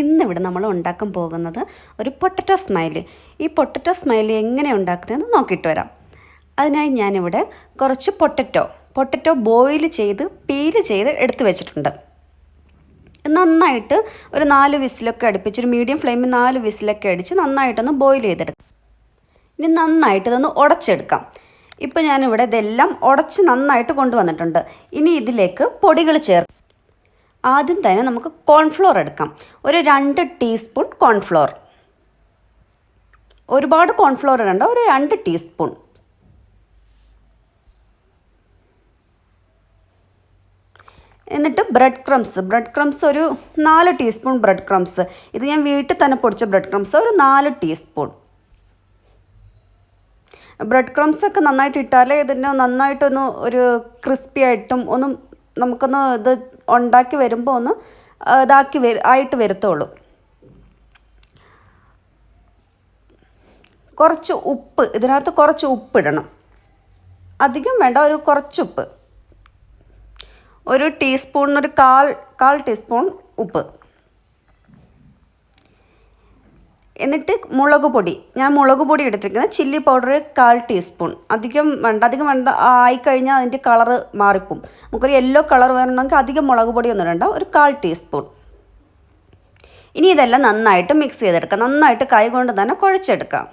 ഇന്നിവിടെ നമ്മൾ ഉണ്ടാക്കാൻ പോകുന്നത് ഒരു പൊട്ടറ്റോ സ്മൈലി. ഈ പൊട്ടറ്റോ സ്മൈലി എങ്ങനെ ഉണ്ടാക്കുന്നതെന്ന് നോക്കിയിട്ട് വരാം. അതിനായി ഞാനിവിടെ കുറച്ച് പൊട്ടറ്റോ ബോയിൽ ചെയ്ത് പീല് ചെയ്ത് എടുത്ത് വെച്ചിട്ടുണ്ട്. നന്നായിട്ട് ഒരു 4 വിസിലൊക്കെ അടുപ്പിച്ച് ഒരു മീഡിയം ഫ്ലെയിമിൽ 4 വിസിലൊക്കെ അടിച്ച് നന്നായിട്ടൊന്ന് ബോയിൽ ചെയ്തെടുക്കാം. ഇനി നന്നായിട്ട് ഇതൊന്ന് ഉടച്ചെടുക്കാം. ഇപ്പോൾ ഞാനിവിടെ ഇതെല്ലാം ഉടച്ച് നന്നായിട്ട് കൊണ്ടുവന്നിട്ടുണ്ട്. ഇനി ഇതിലേക്ക് പൊടികൾ ചേർക്കാം. ആദ്യം തന്നെ നമുക്ക് കോൺഫ്ലോർ എടുക്കാം. ഒരു 2 ടീസ്പൂൺ കോൺഫ്ലോർ. ഒരുപാട് കോൺഫ്ലോർ ഇടണ്ട, ഒരു 2 ടീസ്പൂൺ. എന്നിട്ട് ബ്രെഡ് ക്രംസ് ഒരു 4 ടീസ്പൂൺ ബ്രെഡ് ക്രംസ്. ഇത് ഞാൻ വീട്ടിൽ തന്നെ പൊടിച്ച ബ്രെഡ് ക്രംസ് ഒരു 4 ടീസ്പൂൺ. ബ്രെഡ് ക്രംസ് ഒക്കെ നന്നായിട്ട് ഇട്ടാലേ ഇതിന് നന്നായിട്ടൊന്ന് ഒരു ക്രിസ്പി ആയിട്ടും ഒന്ന് നമുക്കൊന്ന് ഇത് ഉണ്ടാക്കി വരുമ്പോൾ ഒന്ന് ആയിട്ട് വരത്തുള്ളൂ. കുറച്ച് ഉപ്പ്, ഇതിനകത്ത് കുറച്ച് ഉപ്പിടണം. അധികം വേണ്ട, ഒരു കുറച്ച് ഉപ്പ്. ഒരു ടീസ്പൂണിന് ഒരു കാൽ ടീസ്പൂൺ ഉപ്പ്. എന്നിട്ട് മുളക് പൊടി, ഞാൻ മുളക് പൊടി എടുത്തിരിക്കുന്നത് ചില്ലി പൗഡർ 1/4 ടീസ്പൂൺ. അധികം വേണ്ട ആയിക്കഴിഞ്ഞാൽ അതിൻ്റെ കളറ് മാറിപ്പോവും. നമുക്കൊരു യെല്ലോ കളർ വരണമെങ്കിൽ അധികം മുളക് പൊടി ഒന്നും ഇടണ്ട, ഒരു 1/4 ടീസ്പൂൺ. ഇനി ഇതെല്ലാം നന്നായിട്ട് മിക്സ് ചെയ്തെടുക്കാം. നന്നായിട്ട് കൈ കൊണ്ട് തന്നെ കുഴച്ചെടുക്കാം.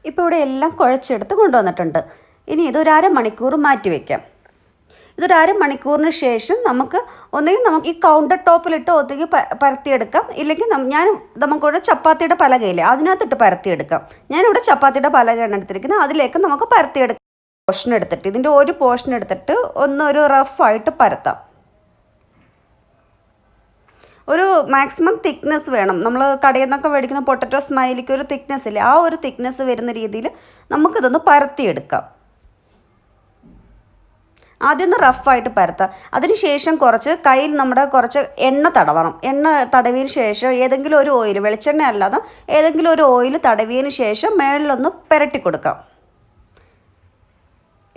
ഇപ്പോൾ ഇവിടെ എല്ലാം കുഴച്ചെടുത്ത് കൊണ്ടുവന്നിട്ടുണ്ട്. ഇനി ഇതൊരു അരമണിക്കൂർ മാറ്റി വയ്ക്കാം. ഇതൊരു അരമണിക്കൂറിന് ശേഷം നമുക്ക് ഈ കൗണ്ടർ ടോപ്പിലിട്ട് ഒതുക്കി പരത്തിയെടുക്കാം. ഇല്ലെങ്കിൽ നമുക്കിവിടെ ചപ്പാത്തിയുടെ പലകയില്ലേ, അതിനകത്തിട്ട് പരത്തിയെടുക്കാം. ഞാനിവിടെ ചപ്പാത്തിയുടെ പലകയാണ് എടുത്തിരിക്കുന്നത്. അതിലേക്ക് നമുക്ക് പരത്തിയെടുക്കാം. ഇതിൻ്റെ ഒരു പോർഷൻ എടുത്തിട്ട് ഒരു റഫായിട്ട് പരത്താം. ഒരു മാക്സിമം തിക്നെസ് വേണം. നമ്മൾ കടയിൽ നിന്നൊക്കെ മേടിക്കുന്ന പൊട്ടറ്റോ സ്മൈലിക്ക് ഒരു തിക്നെസ് ഇല്ലേ, ആ ഒരു തിക്നെസ് വരുന്ന രീതിയിൽ നമുക്കിതൊന്ന് പരത്തിയെടുക്കാം. ആദ്യം ഒന്ന് റഫായിട്ട് പരത്താം. അതിനുശേഷം കയ്യിൽ കുറച്ച് എണ്ണ തടവണം. എണ്ണ തടവിയതിന് ശേഷം ഏതെങ്കിലും ഒരു ഓയിൽ, വെളിച്ചെണ്ണ അല്ലാതെ ഏതെങ്കിലും ഒരു ഓയിൽ തടവിയതിന് ശേഷം മേളിലൊന്ന് പുരട്ടി കൊടുക്കാം.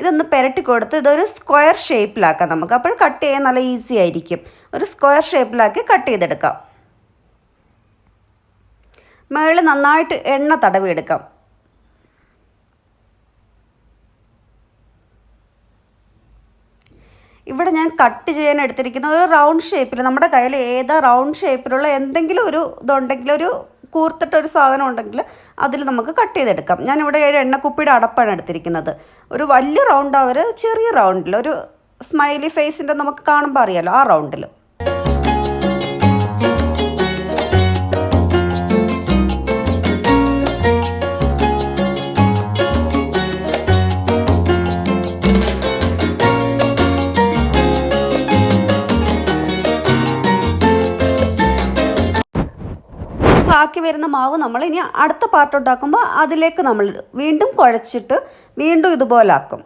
ഇതൊന്ന് പുരട്ടി കൊടുത്ത് ഇതൊരു സ്ക്വയർ ഷേപ്പിലാക്കാം നമുക്ക്. അപ്പോൾ കട്ട് ചെയ്യാൻ നല്ല ഈസി ആയിരിക്കും. ഒരു സ്ക്വയർ ഷേപ്പിലാക്കി കട്ട് ചെയ്തെടുക്കാം. മേളിൽ നന്നായിട്ട് എണ്ണ തടവിയെടുക്കാം. ഇവിടെ ഞാൻ കട്ട് ചെയ്യാൻ എടുത്തിരിക്കുന്ന ഒരു റൗണ്ട് ഷേപ്പിൽ, നമ്മുടെ കയ്യിൽ ഏതാ റൗണ്ട് ഷേപ്പിലുള്ള എന്തെങ്കിലും ഒരു ഇതുണ്ടെങ്കിൽ, ഒരു കൂർത്തിട്ടൊരു സാധനം ഉണ്ടെങ്കിൽ അതിൽ നമുക്ക് കട്ട് ചെയ്തെടുക്കാം. ഞാനിവിടെ ഒരു എണ്ണക്കുപ്പിയുടെ അടപ്പാണ് എടുത്തിരിക്കുന്നത്. ഒരു വലിയ റൗണ്ട് ആവര്, ചെറിയ റൗണ്ടിൽ, ഒരു സ്മൈലി ഫേസിൻ്റെ നമുക്ക് കാണുമ്പോൾ അറിയാമല്ലോ, ആ റൗണ്ടിൽ. ബാക്കി വരുന്ന മാവ് നമ്മൾ ഇനി അടുത്ത പാർട്ട് ഉണ്ടാക്കുമ്പോൾ അതിലേക്ക് നമ്മൾ വീണ്ടും കുഴച്ചിട്ട് വീണ്ടും ഇതുപോലെ ആക്കും.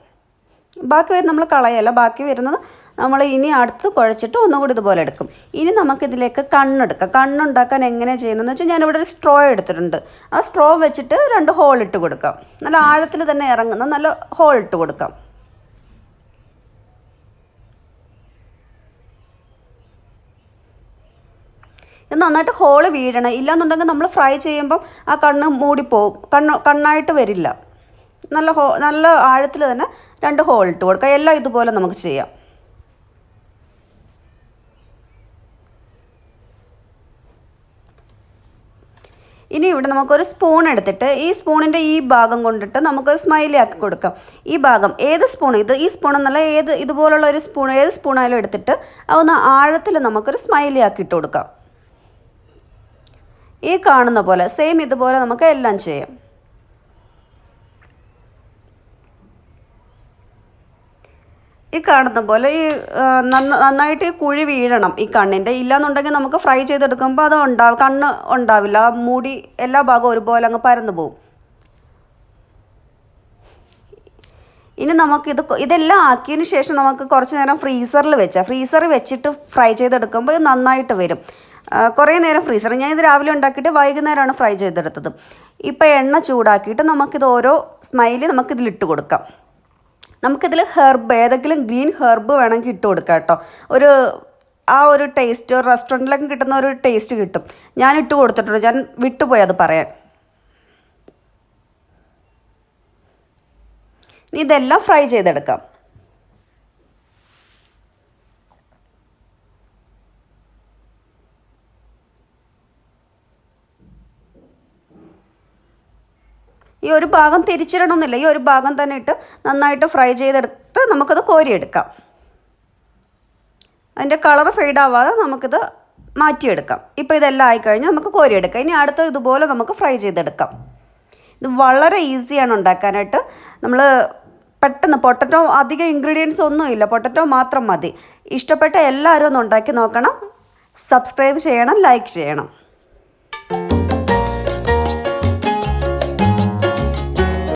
ബാക്കി വരുന്ന നമ്മൾ കളയല്ല, ബാക്കി വരുന്നത് നമ്മൾ ഇനി അടുത്ത് കുഴച്ചിട്ട് ഒന്നുകൂടി ഇതുപോലെ എടുക്കും. ഇനി നമുക്കിതിലേക്ക് കണ്ണെടുക്കാം. കണ്ണുണ്ടാക്കാൻ എങ്ങനെയാണ് ചെയ്യുന്നതെന്ന് വെച്ചാൽ ഞാനിവിടെ ഒരു സ്ട്രോ എടുത്തിട്ടുണ്ട്. ആ സ്ട്രോ വെച്ചിട്ട് 2 ഹോൾ ഇട്ട് കൊടുക്കാം. നല്ല ആഴത്തിൽ തന്നെ ഇറങ്ങുന്ന നല്ല ഹോൾ ഇട്ട് കൊടുക്കാം. ഇത് നന്നായിട്ട് ഹോള് വീഴണം. ഇല്ലാന്നുണ്ടെങ്കിൽ നമ്മൾ ഫ്രൈ ചെയ്യുമ്പം ആ കണ്ണ് മൂടിപ്പോവും, കണ്ണായിട്ട് വരില്ല. നല്ല ആഴത്തിൽ തന്നെ 2 ഹോൾ ഇട്ട് കൊടുക്കുക. എല്ലാം ഇതുപോലെ നമുക്ക് ചെയ്യാം. ഇനി ഇവിടെ നമുക്കൊരു സ്പൂൺ എടുത്തിട്ട് ഈ സ്പൂണിൻ്റെ ഈ ഭാഗം കൊണ്ടിട്ട് നമുക്കൊരു സ്മൈലി ആക്കി കൊടുക്കാം. ഈ ഭാഗം ഏത് സ്പൂൺ, ഈ സ്പൂൺ എന്നല്ല, ഇതുപോലുള്ള ഒരു സ്പൂൺ, ഏത് സ്പൂണായാലും എടുത്തിട്ട് അതൊന്ന് ആഴത്തിൽ നമുക്കൊരു സ്മൈലി ആക്കി ഇട്ട് കൊടുക്കാം. ഈ കാണുന്ന പോലെ സെയിം ഇതുപോലെ നമുക്ക് എല്ലാം ചെയ്യാം. ഈ കാണുന്ന പോലെ ഈ നന്നായിട്ട് ഈ കുഴി വീഴണം ഈ കണ്ണിൻ്റെ. ഇല്ലാന്നുണ്ടെങ്കിൽ നമുക്ക് ഫ്രൈ ചെയ്തെടുക്കുമ്പോൾ അത് കണ്ണ് ഉണ്ടാവില്ല. ആ മൂടി എല്ലാ ഭാഗവും ഒരുപോലെ അങ്ങ് പരന്നു പോവും. ഇനി ഇതെല്ലാം ആക്കിയതിന് ശേഷം നമുക്ക് കുറച്ച് നേരം ഫ്രീസറിൽ വെച്ചിട്ട് ഫ്രൈ ചെയ്തെടുക്കുമ്പോൾ ഇത് നന്നായിട്ട് വരും. കുറേ നേരം ഞാൻ ഇത് രാവിലെ ഉണ്ടാക്കിയിട്ട് വൈകുന്നേരമാണ് ഫ്രൈ ചെയ്തെടുത്തത്. ഇപ്പോൾ എണ്ണ ചൂടാക്കിയിട്ട് നമുക്കിത് ഓരോ സ്മൈലി നമുക്കിതിലിട്ട് കൊടുക്കാം. നമുക്കിതിൽ ഏതെങ്കിലും ഗ്രീൻ ഹെർബ് വേണമെങ്കിൽ ഇട്ട് കൊടുക്കാം കേട്ടോ. ഒരു ടേസ്റ്റ് റെസ്റ്റോറൻറ്റിലൊക്കെ കിട്ടുന്ന ഒരു ടേസ്റ്റ് കിട്ടും. ഞാൻ ഇട്ട് കൊടുത്തിട്ടുണ്ട്, ഞാൻ വിട്ടുപോയി അത് പറയാൻ. ഇനി ഇതെല്ലാം ഫ്രൈ ചെയ്തെടുക്കാം. ഈ ഒരു ഭാഗം തിരിച്ചിടണമെന്നില്ല, ഈ ഒരു ഭാഗം തന്നെ ഇട്ട് നന്നായിട്ട് ഫ്രൈ ചെയ്തെടുത്ത് നമുക്കത് കോരിയെടുക്കാം. അതിൻ്റെ കളർ ഫെയ്ഡ് ആവാതെ നമുക്കിത് മാറ്റിയെടുക്കാം. ഇപ്പോൾ ഇതെല്ലാം ആയിക്കഴിഞ്ഞാൽ നമുക്ക് കോരിയെടുക്കാം. ഇനി അടുത്ത ഇതുപോലെ നമുക്ക് ഫ്രൈ ചെയ്തെടുക്കാം. ഇത് വളരെ ഈസിയാണ് ഉണ്ടാക്കാനായിട്ട്. നമ്മൾ പെട്ടെന്ന് പൊട്ടറ്റോ അധികം ഇൻഗ്രീഡിയൻസ് ഒന്നുമില്ല, പൊട്ടറ്റോ മാത്രം മതി. ഇഷ്ടപ്പെട്ട എല്ലാവരും ഒന്ന് ഉണ്ടാക്കി നോക്കണം. സബ്സ്ക്രൈബ് ചെയ്യണം, ലൈക്ക് ചെയ്യണം.